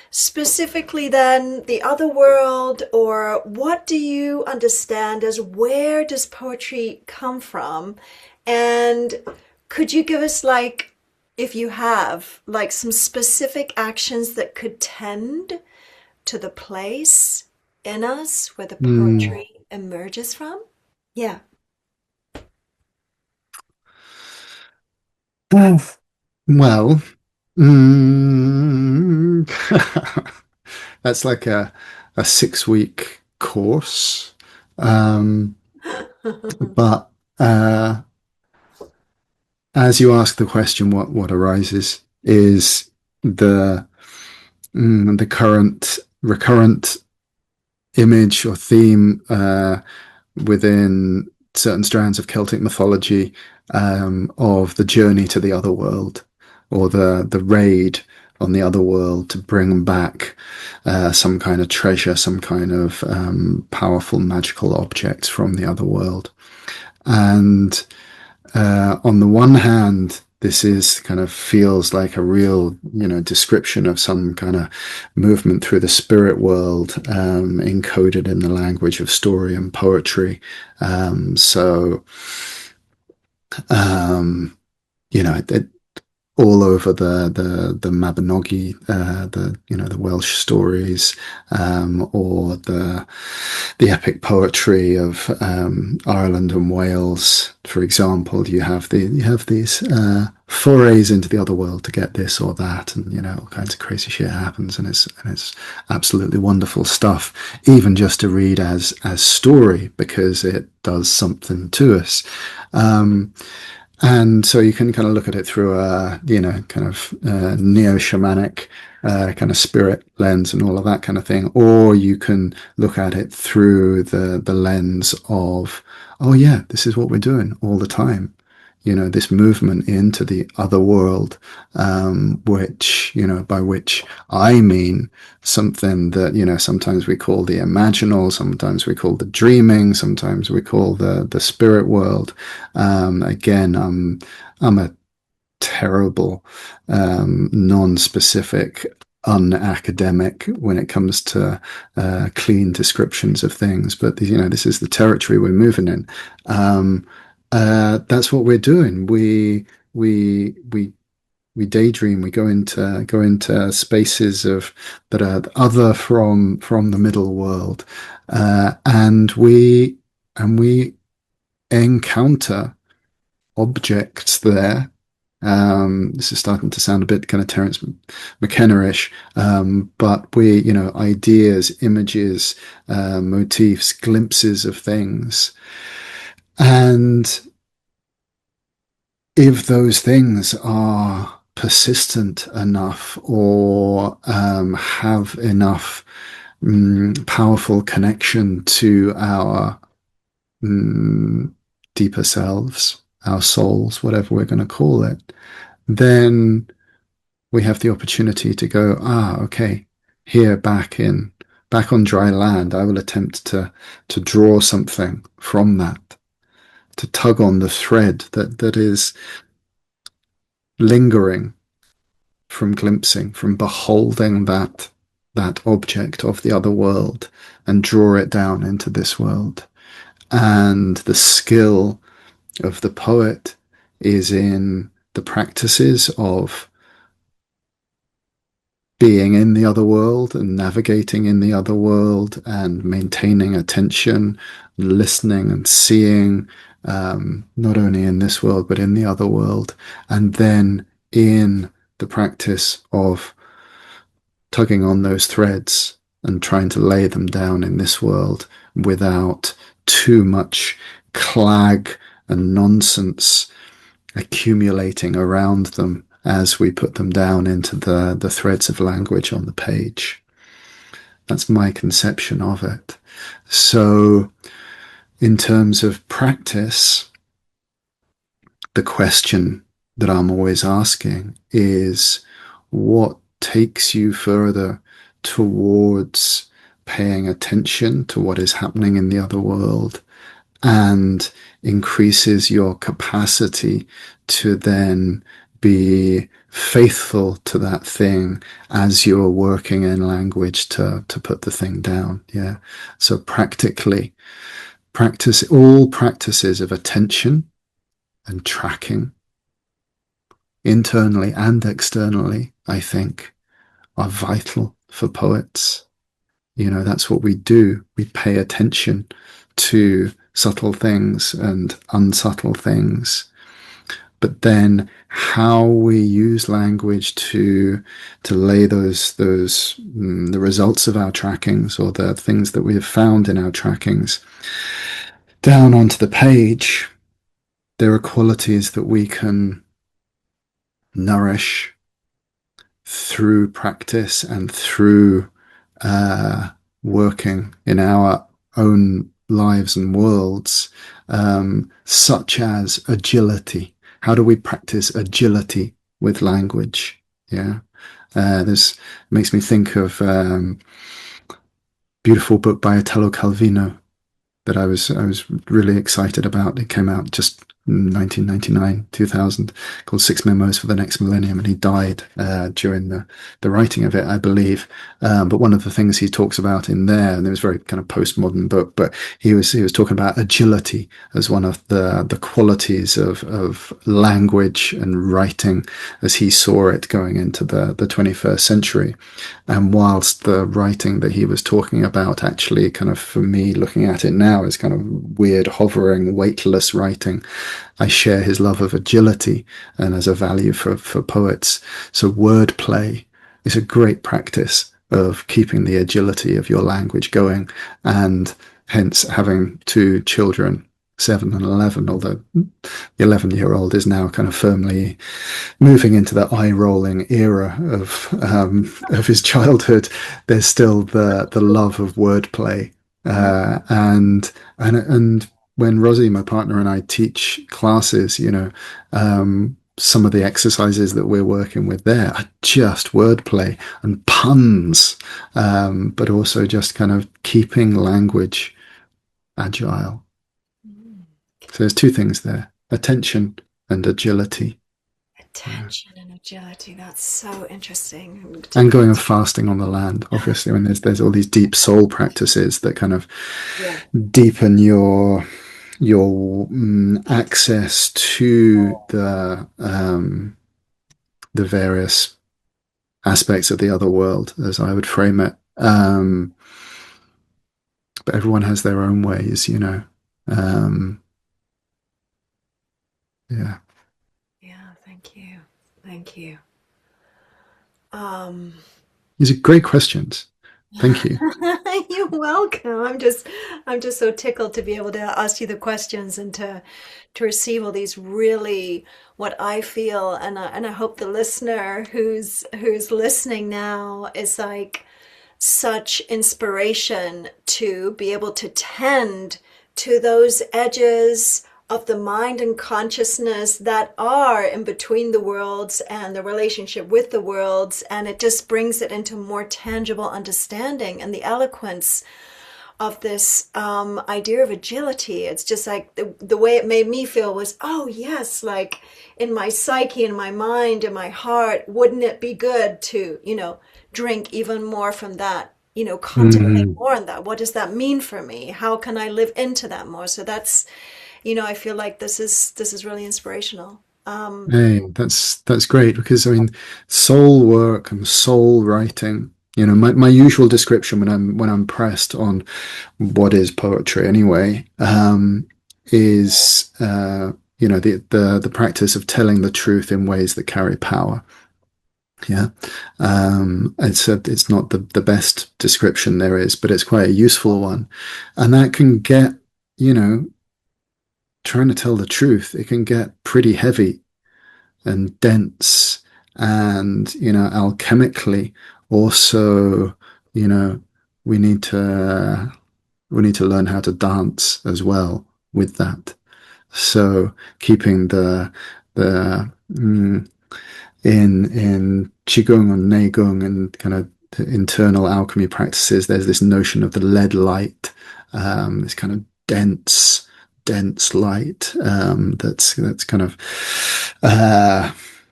specifically then the other world, or what do you understand as where does poetry come from? And could you give us, like, if you have, like, some specific actions that could tend to the place in us where the Mm. poetry emerges from? Yeah. Well, mm, that's like a 6 week course. Um, but as you ask the question, what arises is the the current recurrent image or theme within certain strands of Celtic mythology of the journey to the other world, or the raid on the other world to bring back some kind of treasure, some kind of powerful magical objects from the other world. And on the one hand, this is kind of feels like a real, description of some kind of movement through the spirit world, encoded in the language of story and poetry. So, it, all over the Mabinogi, the Welsh stories, or the epic poetry of Ireland and Wales, for example. You have these forays into the other world to get this or that, and all kinds of crazy shit happens, and it's absolutely wonderful stuff, even just to read as story, because it does something to us. And so you can kind of look at it through a, kind of neo-shamanic kind of spirit lens and all of that kind of thing. Or you can look at it through the lens of, oh yeah, this is what we're doing all the time. This movement into the other world, which, by which I mean something that, sometimes we call the imaginal, sometimes we call the dreaming, sometimes we call the spirit world. Again, I'm a terrible, non-specific, unacademic when it comes to clean descriptions of things, but this is the territory we're moving in. That's what we're doing. We daydream. We go into spaces that are other from the middle world, and we encounter objects there. This is starting to sound a bit kind of Terence McKenna-ish, but ideas, images, motifs, glimpses of things. And if those things are persistent enough, or have enough powerful connection to our deeper selves, our souls, whatever we're going to call it, then we have the opportunity to go, okay, here back on dry land, I will attempt to draw something from that, to tug on the thread that is lingering from glimpsing, from beholding that object of the other world, and draw it down into this world. And the skill of the poet is in the practices of being in the other world and navigating in the other world and maintaining attention, listening and seeing, not only in this world but in the other world, and then in the practice of tugging on those threads and trying to lay them down in this world without too much clag and nonsense accumulating around them as we put them down into the threads of language on the page. That's my conception of it. So, in terms of practice, the question that I'm always asking is, what takes you further towards paying attention to what is happening in the other world, and increases your capacity to then be faithful to that thing as you're working in language to put the thing down. Yeah. So practically, all practices of attention and tracking, internally and externally, I think, are vital for poets. That's what we do. We pay attention to subtle things and unsubtle things. But then how we use language to lay those the results of our trackings, or the things that we have found in our trackings, down onto the page, there are qualities that we can nourish through practice and through working in our own lives and worlds, such as agility. How do we practice agility with language? Yeah, this makes me think of beautiful book by Italo Calvino that I was really excited about. It came out just 1999, 2000, called Six Memos for the Next Millennium, and he died during the writing of it, I believe. But one of the things he talks about in there, and it was a very kind of postmodern book, but he was talking about agility as one of the qualities of language and writing as he saw it going into the 21st century. And whilst the writing that he was talking about actually kind of, for me, looking at it now, is kind of weird, hovering, weightless writing, I share his love of agility and as a value for poets. So wordplay is a great practice of keeping the agility of your language going, and hence having two children, 7 and 11, although the 11-year-old is now kind of firmly moving into the eye-rolling era of his childhood. There's still the love of wordplay, and when Rosie, my partner, and I teach classes, some of the exercises that we're working with there are just wordplay and puns, but also just kind of keeping language agile. So there's two things there: attention and agility. Attention and agility. That's so interesting. And going and fasting on the land, obviously, when there's all these deep soul practices that kind of Yeah. deepen your access to the various aspects of the other world, as I would frame it. But everyone has their own ways, yeah. Yeah, thank you. Thank you. Um, These are great questions. Thank you. you're welcome. I'm just so tickled to be able to ask you the questions and to receive all these really what I feel, and I hope the listener who's listening now is like such inspiration to be able to tend to those edges of the mind and consciousness that are in between the worlds and the relationship with the worlds, and it just brings it into more tangible understanding. And the eloquence of this idea of agility, it's just like the way it made me feel was, oh yes, like in my psyche, in my mind, in my heart, wouldn't it be good to drink even more from that, contemplate Mm. more on that. What does that mean for me? How can I live into that more? So that's, I feel like this is really inspirational. Hey, that's great, because I mean, soul work and soul writing. My usual description when I'm pressed on what is poetry anyway, is the practice of telling the truth in ways that carry power. Yeah, it's not the best description there is, but it's quite a useful one, and that can get, trying to tell the truth, it can get pretty heavy and dense, and alchemically also, you know we need to we need to learn how to dance as well with that. So keeping the in qigong and neigong and kind of internal alchemy practices, there's this notion of the lead light, this kind of dense light, that's kind of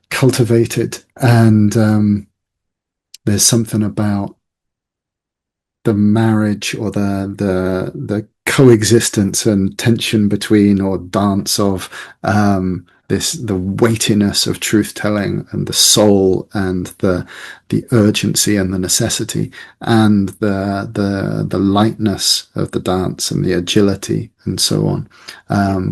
cultivated, and there's something about the marriage, or the coexistence and tension between, or dance of, the weightiness of truth telling, and the soul, and the urgency and the necessity, and the lightness of the dance, and the agility, and so on,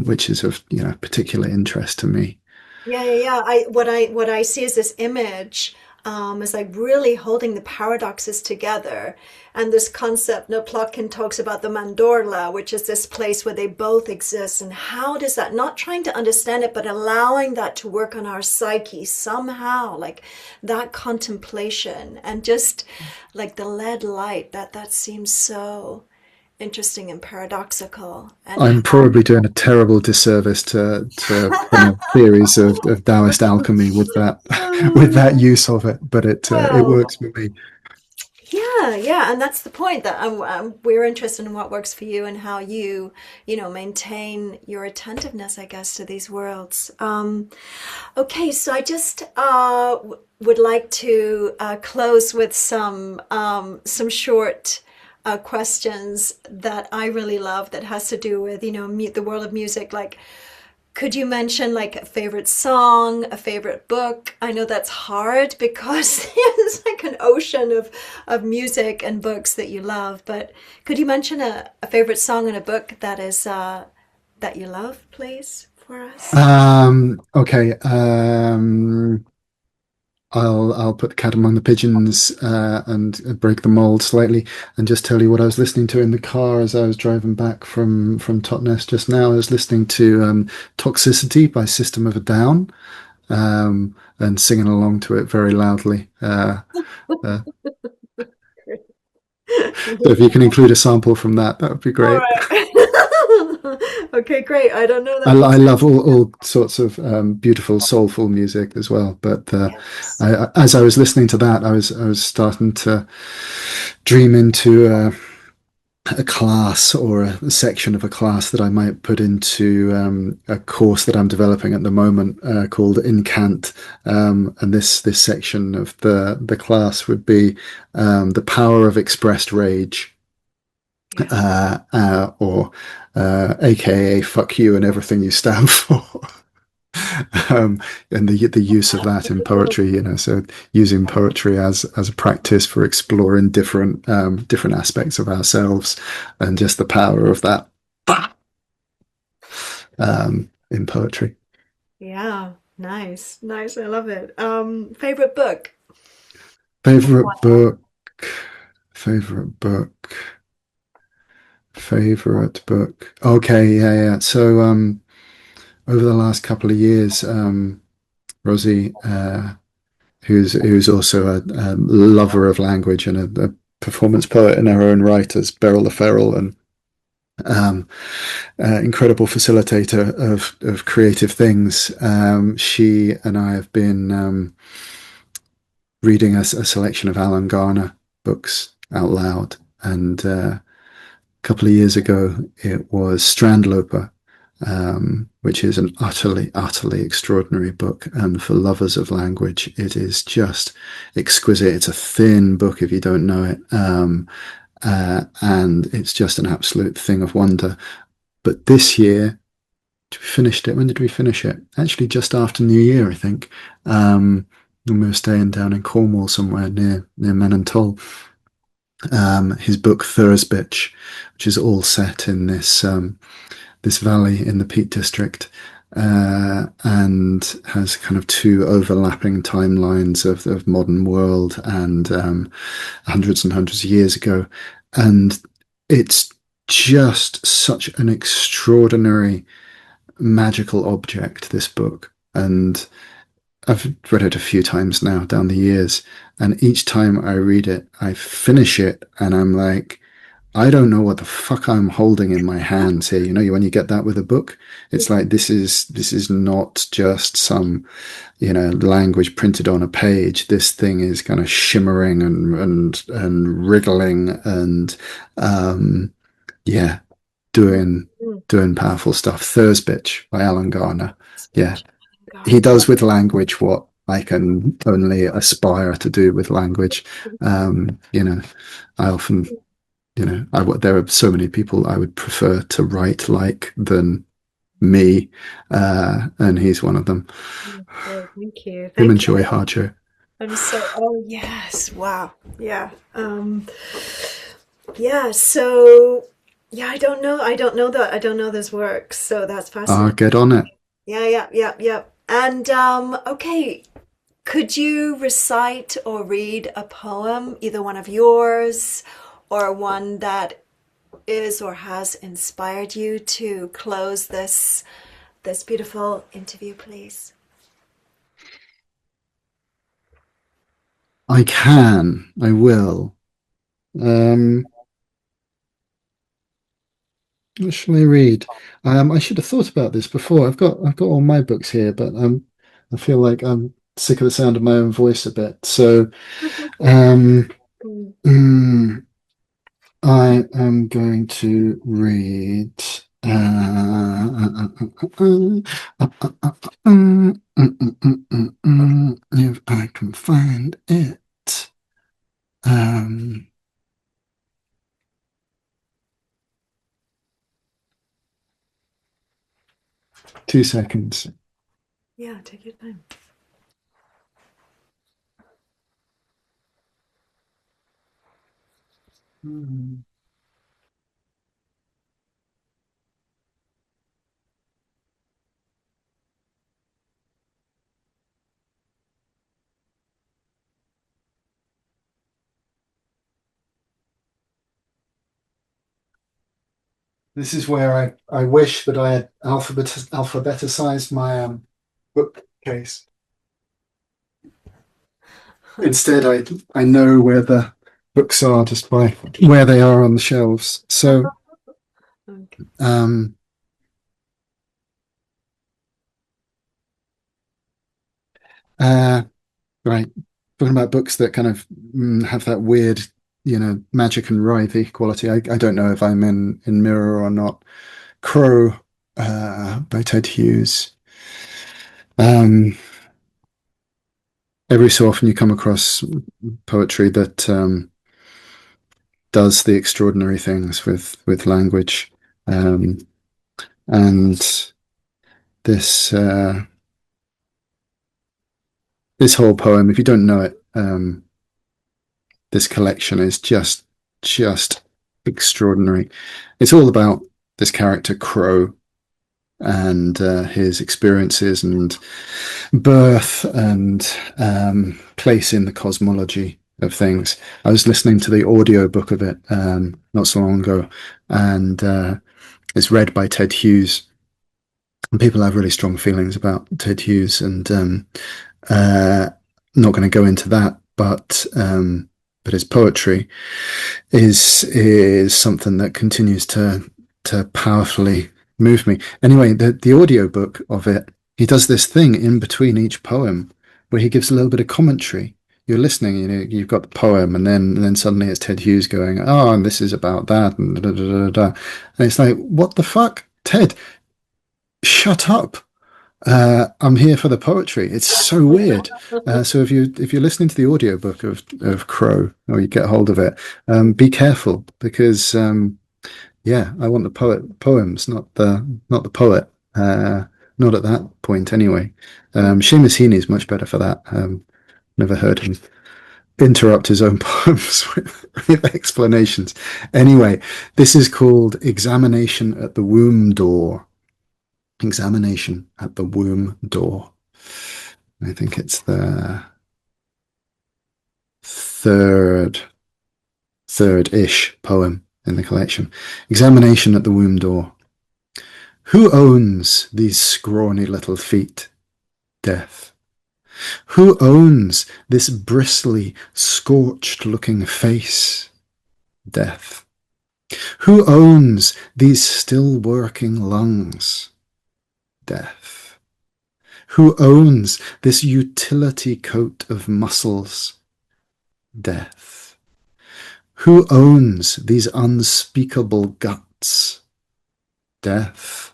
which is of particular interest to me. Yeah, yeah, yeah. I what I see is this image is like really holding the paradoxes together. And this concept, no, Plotkin talks about the mandorla, which is this place where they both exist. And how does that, not trying to understand it, but allowing that to work on our psyche somehow, like that contemplation and just like the lead light, that seems so interesting and paradoxical. And I'm how, probably doing a terrible disservice to kind of theories of Taoist alchemy with that with that use of it, but it well, works for me. yeah, yeah, and that's the point that we're interested in what works for you and how you maintain your attentiveness, I guess, to these worlds. Okay, so I just would like to close with some short questions that I really love that has to do with the world of music, like. Could you mention like a favorite song, a favorite book? I know that's hard because it's like an ocean of music and books that you love, but could you mention a favorite song and a book that is that you love, please, for us? Okay. I'll put the cat among the pigeons and break the mold slightly, and just tell you what I was listening to in the car as I was driving back from Totnes just now. I was listening to "Toxicity" by System of a Down, and singing along to it very loudly. Uh, so if you can include a sample from that, that would be All great. right. Okay, great. I don't know that I music. love all sorts of beautiful, soulful music as well. But Yes. as I was listening to that, I was starting to dream into a class or a section of a class that I might put into a course that I'm developing at the moment called Incant. And this section of the class would be the power of expressed rage, Yeah. or AKA fuck you and everything you stand for. And the use of that in poetry, so using poetry as a practice for exploring different aspects of ourselves, and just the power of that in poetry. Yeah. Nice. Nice. I love it. Favorite book? Favorite book, favorite book, favorite book. Okay, yeah. So over the last couple of years, Rosie, who's also a lover of language and a performance poet in her own right as Beryl the Feral, and um, incredible facilitator of creative things. She and I have been reading a selection of Alan Garner books out loud, and a couple of years ago it was Strandloper, which is an utterly extraordinary book. And for lovers of language, it is just exquisite. It's a thin book if you don't know it. And it's just an absolute thing of wonder. But this year, we finished it. When did we finish it? Actually, just after New Year, I think. And we were staying down in Cornwall somewhere near Menontoll. His book Thursbitch, which is all set in this valley in the Peak District, and has kind of two overlapping timelines of modern world and hundreds and hundreds of years ago. And it's just such an extraordinary magical object, this book. And I've read it a few times now down the years, and each time I read it, I finish it and I'm like, I don't know what the fuck I'm holding in my hands here. When you get that with a book, it's like this is not just some, language printed on a page. This thing is kind of shimmering and wriggling and yeah, doing Mm. doing powerful stuff. Thursbitch by Alan Garner. Yeah, Speech. he Garner. does with language what I can only aspire to do with language. I often there are so many people I would prefer to write like than me, and he's one of them. Great. Thank you. Him and Thank you. Joy Harjo. I'm so, oh yes, wow. Yeah. Yeah, so yeah, I don't know this works, so that's fascinating. Get on it. Yeah, yeah, yeah, yeah. And okay, Could you recite or read a poem, either one of yours or one that is or has inspired you to close this beautiful interview, please? I can. I will. Um, what shall I read? I should have thought about this before. I've got all my books here, but I feel like I'm sick of the sound of my own voice a bit. So um, mm, I am going to read. If I can find it. Um, 2 seconds. Yeah, take your time. This is where I wish that I had alphabeticized my bookcase. Instead, I know where the books are just by where they are on the shelves. So, Okay. um, uh, right, talking about books that kind of have that weird, magic and writhy quality. I don't know if I'm in Mirror or not. Crow, by Ted Hughes. Um, every so often you come across poetry that does the extraordinary things with language, um, and this this whole poem. If you don't know it, this collection is just extraordinary. It's all about this character Crow and his experiences and birth and place in the cosmology of things. I was listening to the audio book of it not so long ago, and it's read by Ted Hughes. And people have really strong feelings about Ted Hughes, and uh, not going to go into that, but his poetry is something that continues to powerfully move me. Anyway, the audio book of it, he does this thing in between each poem where he gives a little bit of commentary. You're listening, you've got the poem, and then suddenly it's Ted Hughes going, "Oh, and this is about that," and da, da, da, da, da. And it's like, what the fuck, Ted? Shut up! I'm here for the poetry. It's so weird. So if you're listening to the audiobook of Crow, or you get hold of it, be careful because yeah, I want the poems, not the poet. Not at that point anyway. Seamus Heaney is much better for that. Never heard him interrupt his own poems with explanations. Anyway, this is called Examination at the Womb Door. Examination at the Womb Door. I think it's the third third-ish poem in the collection. Examination at the Womb Door. Who owns these scrawny little feet? Death. Who owns this bristly, scorched-looking face? Death. Who owns these still-working lungs? Death. Who owns this utility coat of muscles? Death. Who owns these unspeakable guts? Death.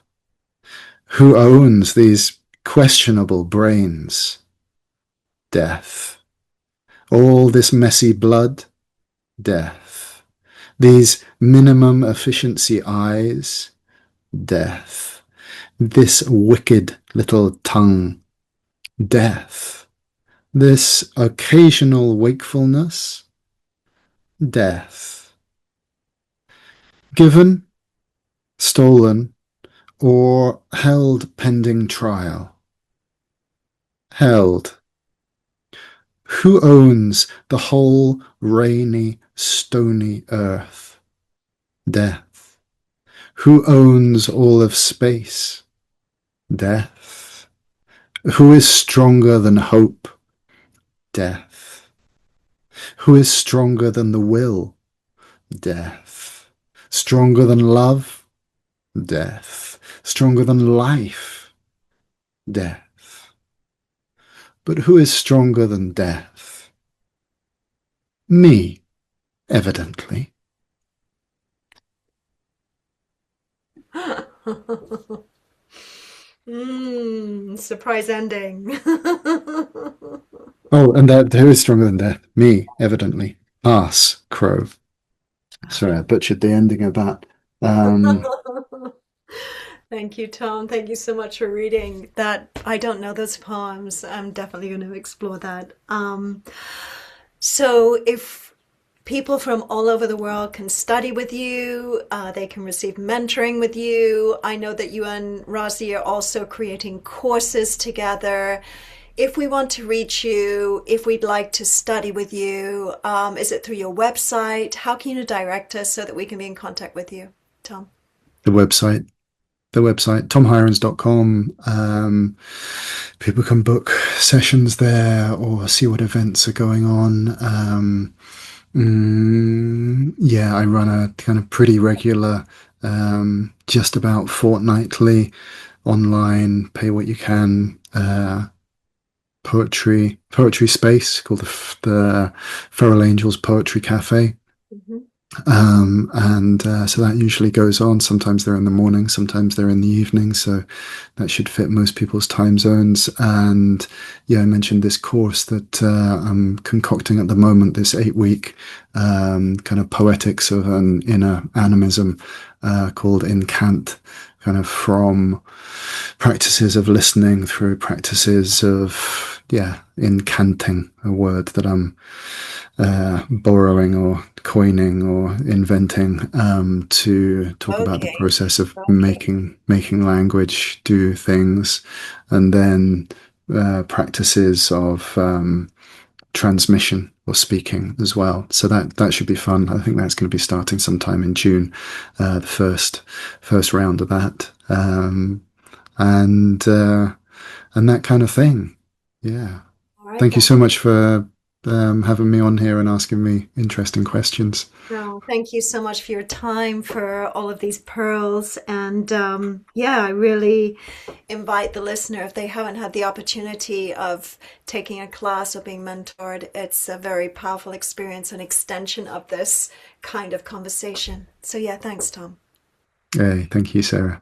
Who owns these questionable brains? Death. All this messy blood? Death. These minimum efficiency eyes? Death. This wicked little tongue? Death. This occasional wakefulness? Death. Given, stolen, or held pending trial? Held. Who owns the whole rainy, stony earth? Death. Who owns all of space? Death. Who is stronger than hope? Death. Who is stronger than the will? Death. Stronger than love? Death. Stronger than life? Death. But who is stronger than death? Me, evidently. Surprise ending. Oh, and that who is stronger than death? Me, evidently. Pass, crow. Sorry, I butchered the ending of that. Um, Thank you, Tom. Thank you so much for reading that. I don't know those poems. I'm definitely going to explore that. So, if people from all over the world can study with you, they can receive mentoring with you. I know that you and Rossi are also creating courses together. If we want to reach you, if we'd like to study with you, is it through your website? How can you direct us so that we can be in contact with you, Tom? the website, tomhirons.com. People can book sessions there or see what events are going on. Yeah, I run a kind of pretty regular, just about fortnightly online, pay what you can, poetry space called the Feral Angels Poetry Cafe. Mhm. And so that usually goes on. Sometimes they're in the morning, sometimes they're in the evening. So that should fit most people's time zones. And yeah, I mentioned this course that I'm concocting at the moment, this 8 week kind of poetics of an inner animism called Incant, kind of from practices of listening through practices of, yeah, incanting, a word that I'm borrowing or coining or inventing to talk about the Okay. process of making language do things, and then practices of transmission or speaking as well. So that should be fun. I think that's going to be starting sometime in June, the first round of that, and that kind of thing. Yeah. All right Thank you then. so much for having me on here and asking me interesting questions. No, thank you so much for your time, for all of these pearls. And yeah, I really invite the listener, if they haven't had the opportunity of taking a class or being mentored, it's a very powerful experience, an extension of this kind of conversation. So yeah, thanks, Tom. Hey, thank you, Sarah.